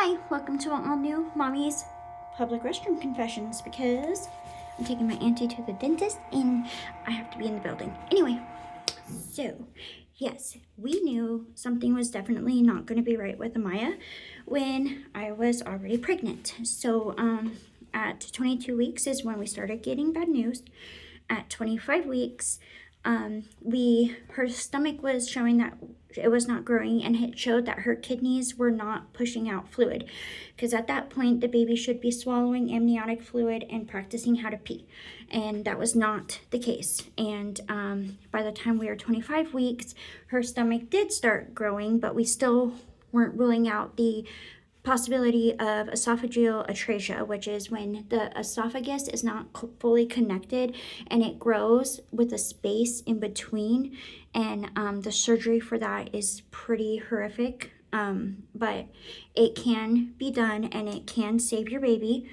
Hi, welcome to an all-new Mommy's Public Restroom Confessions because I'm taking my auntie to the dentist and I have to be in the building. Anyway, so yes, we knew something was definitely not going to be right with Amya when I was already pregnant. So at 22 weeks is when we started getting bad news. At 25 weeks, her stomach was showing that it was not growing, and it showed that her kidneys were not pushing out fluid, because at that point the baby should be swallowing amniotic fluid and practicing how to pee, and that was not the case. And by the time we were 25 weeks, her stomach did start growing, but we still weren't ruling out the possibility of esophageal atresia, which is when the esophagus is not fully connected and it grows with a space in between, and the surgery for that is pretty horrific, but it can be done and it can save your baby.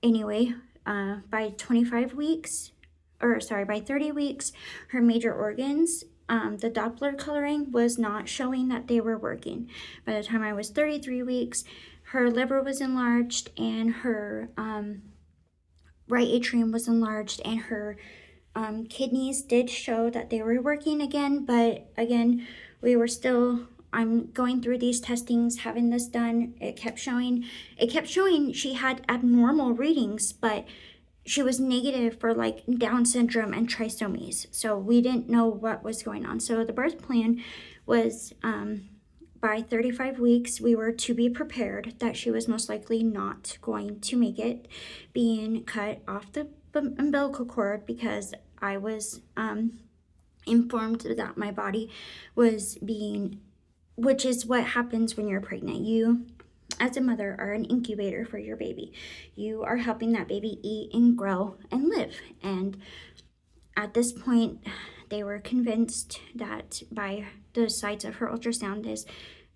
Anyway, by 25 weeks, by 30 weeks, her major organs, the Doppler coloring was not showing that they were working. By the time I was 33 weeks, her liver was enlarged and her right atrium was enlarged, and her kidneys did show that they were working again. But again, I'm going through these testings, having this done. It kept showing she had abnormal readings, but she was negative for like Down syndrome and trisomies. So we didn't know what was going on. So the birth plan was by 35 weeks, we were to be prepared that she was most likely not going to make it, being cut off the umbilical cord, because I was informed that my body was being, which is what happens when you're pregnant. You, as a mother, are an incubator for your baby. You are helping that baby eat and grow and live. And at this point, they were convinced that by the sights of her ultrasound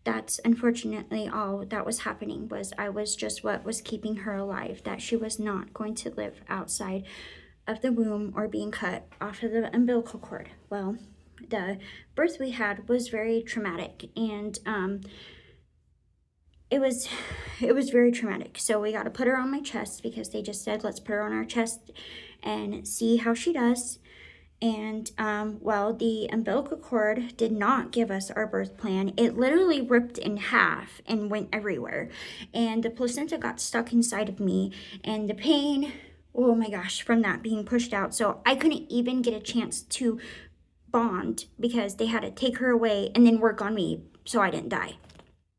that's unfortunately all that was happening. Was I was just what was keeping her alive, that she was not going to live outside of the womb or being cut off of the umbilical cord. Well, the birth we had was very traumatic, and it was very traumatic. So we got to put her on my chest, because they just said, let's put her on our chest and see how she does. And well, the umbilical cord did not give us our birth plan. It literally ripped in half and went everywhere, and the placenta got stuck inside of me, and the pain, oh my gosh, from that being pushed out. So I couldn't even get a chance to bond, because they had to take her away and then work on me so I didn't die.